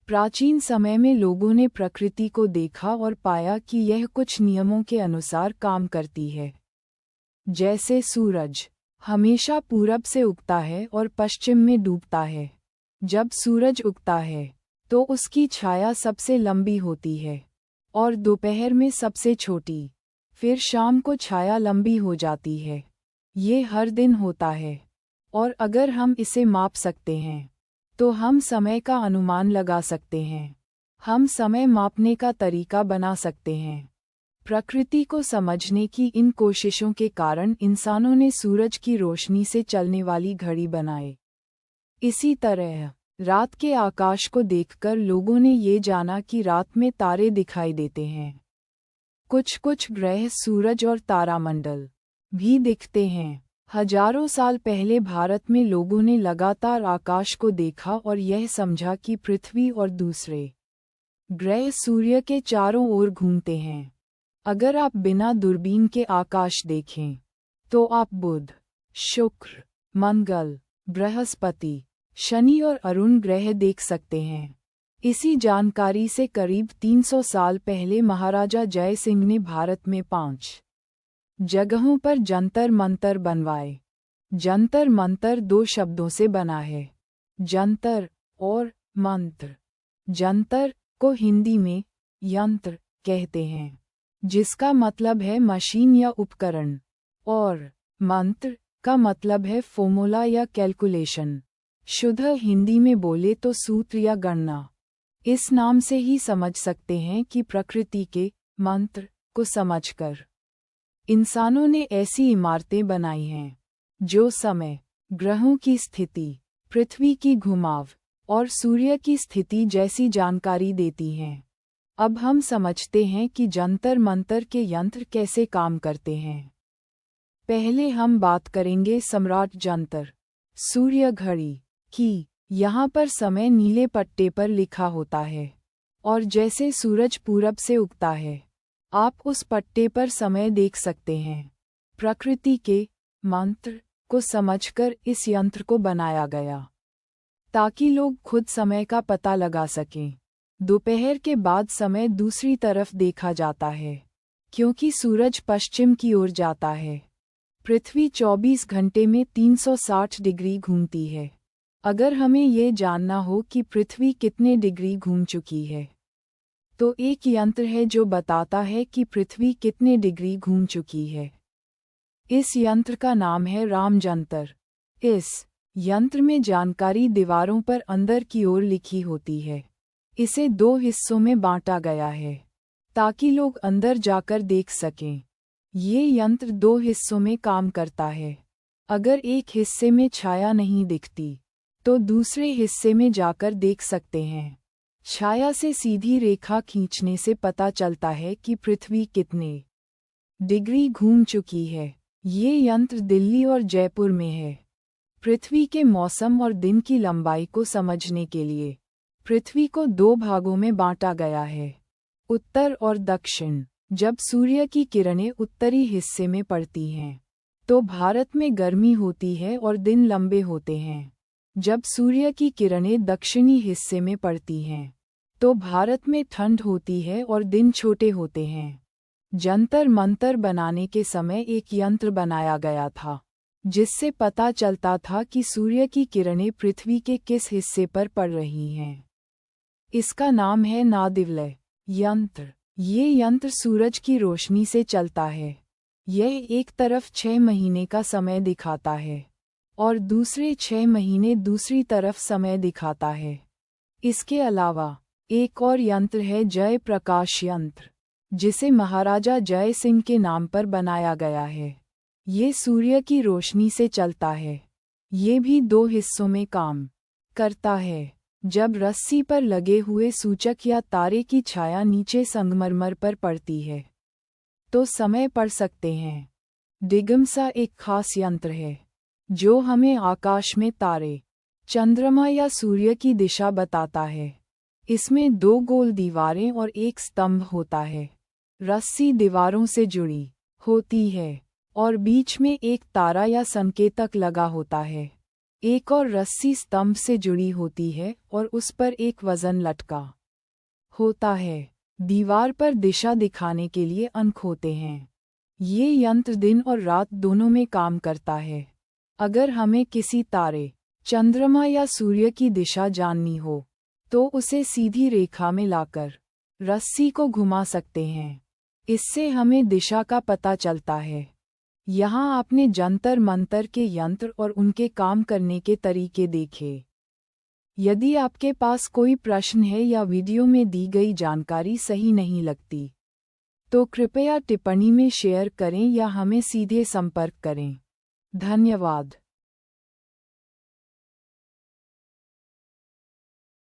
प्राचीन समय में लोगों ने प्रकृति को देखा और पाया कि यह कुछ नियमों के अनुसार काम करती है। जैसे सूरज हमेशा पूरब से उगता है और पश्चिम में डूबता है। जब सूरज उगता है तो उसकी छाया सबसे लंबी होती है और दोपहर में सबसे छोटी, फिर शाम को छाया लंबी हो जाती है। ये हर दिन होता है और अगर हम इसे माप सकते हैं तो हम समय का अनुमान लगा सकते हैं। हम समय मापने का तरीका बना सकते हैं। प्रकृति को समझने की इन कोशिशों के कारण इंसानों ने सूरज की रोशनी से चलने वाली घड़ी बनाई। इसी तरह रात के आकाश को देखकर लोगों ने ये जाना कि रात में तारे दिखाई देते हैं। कुछ कुछ ग्रह, सूरज और तारामंडल भी दिखते हैं। हजारों साल पहले भारत में लोगों ने लगातार आकाश को देखा और यह समझा कि पृथ्वी और दूसरे ग्रह सूर्य के चारों ओर घूमते हैं। अगर आप बिना दूरबीन के आकाश देखें तो आप बुध, शुक्र, मंगल, बृहस्पति, शनि और अरुण ग्रह देख सकते हैं। इसी जानकारी से करीब 300 साल पहले महाराजा जय सिंह ने भारत में 5 जगहों पर जंतर मंतर बनवाए। जंतर मंतर 2 शब्दों से बना है, जंतर और मंत्र। जंतर को हिंदी में यंत्र कहते हैं, जिसका मतलब है मशीन या उपकरण, और मंत्र का मतलब है फॉर्मूला या कैलकुलेशन। शुद्ध हिंदी में बोले तो सूत्र या गणना। इस नाम से ही समझ सकते हैं कि प्रकृति के मंत्र को समझकर इंसानों ने ऐसी इमारतें बनाई हैं जो समय, ग्रहों की स्थिति, पृथ्वी की घुमाव और सूर्य की स्थिति जैसी जानकारी देती हैं। अब हम समझते हैं कि जंतर मंतर के यंत्र कैसे काम करते हैं। पहले हम बात करेंगे सम्राट जंतर, सूर्य घड़ी की। यहाँ पर समय नीले पट्टे पर लिखा होता है और जैसे सूरज पूरब से उगता है आप उस पट्टे पर समय देख सकते हैं। प्रकृति के मंत्र को समझकर इस यंत्र को बनाया गया ताकि लोग खुद समय का पता लगा सकें। दोपहर के बाद समय दूसरी तरफ देखा जाता है क्योंकि सूरज पश्चिम की ओर जाता है। पृथ्वी 24 घंटे में 360 डिग्री घूमती है। अगर हमें ये जानना हो कि पृथ्वी कितने डिग्री घूम चुकी है तो एक यंत्र है जो बताता है कि पृथ्वी कितने डिग्री घूम चुकी है। इस यंत्र का नाम है रामजंतर। इस यंत्र में जानकारी दीवारों पर अंदर की ओर लिखी होती है। इसे 2 हिस्सों में बांटा गया है ताकि लोग अंदर जाकर देख सकें। ये यंत्र 2 हिस्सों में काम करता है। अगर एक हिस्से में छाया नहीं दिखती तो दूसरे हिस्से में जाकर देख सकते हैं। छाया से सीधी रेखा खींचने से पता चलता है कि पृथ्वी कितने डिग्री घूम चुकी है। ये यंत्र दिल्ली और जयपुर में है। पृथ्वी के मौसम और दिन की लंबाई को समझने के लिए पृथ्वी को 2 भागों में बांटा गया है, उत्तर और दक्षिण। जब सूर्य की किरणें उत्तरी हिस्से में पड़ती हैं तो भारत में गर्मी होती है और दिन लंबे होते हैं। जब सूर्य की किरणें दक्षिणी हिस्से में पड़ती हैं तो भारत में ठंड होती है और दिन छोटे होते हैं। जंतर मंतर बनाने के समय एक यंत्र बनाया गया था जिससे पता चलता था कि सूर्य की किरणें पृथ्वी के किस हिस्से पर पड़ रही हैं। इसका नाम है नादिवलय यंत्र। ये यंत्र सूरज की रोशनी से चलता है। यह एक तरफ 6 महीने का समय दिखाता है और दूसरे 6 महीने दूसरी तरफ समय दिखाता है। इसके अलावा एक और यंत्र है जय प्रकाश यंत्र, जिसे महाराजा जय सिंह के नाम पर बनाया गया है। ये सूर्य की रोशनी से चलता है। ये भी 2 हिस्सों में काम करता है। जब रस्सी पर लगे हुए सूचक या तारे की छाया नीचे संगमरमर पर पड़ती है तो समय पढ़ सकते हैं। दिगंसा एक खास यंत्र है जो हमें आकाश में तारे, चंद्रमा या सूर्य की दिशा बताता है। इसमें 2 गोल दीवारें और एक स्तंभ होता है। रस्सी दीवारों से जुड़ी होती है और बीच में एक तारा या संकेतक लगा होता है। एक और रस्सी स्तंभ से जुड़ी होती है और उस पर एक वजन लटका होता है। दीवार पर दिशा दिखाने के लिए अंक होते हैं। ये यंत्र दिन और रात दोनों में काम करता है। अगर हमें किसी तारे, चंद्रमा या सूर्य की दिशा जाननी हो तो उसे सीधी रेखा में लाकर रस्सी को घुमा सकते हैं। इससे हमें दिशा का पता चलता है। यहाँ आपने जंतर मंतर के यंत्र और उनके काम करने के तरीके देखे। यदि आपके पास कोई प्रश्न है या वीडियो में दी गई जानकारी सही नहीं लगती तो कृपया टिप्पणी में शेयर करें या हमें सीधे संपर्क करें। धन्यवाद।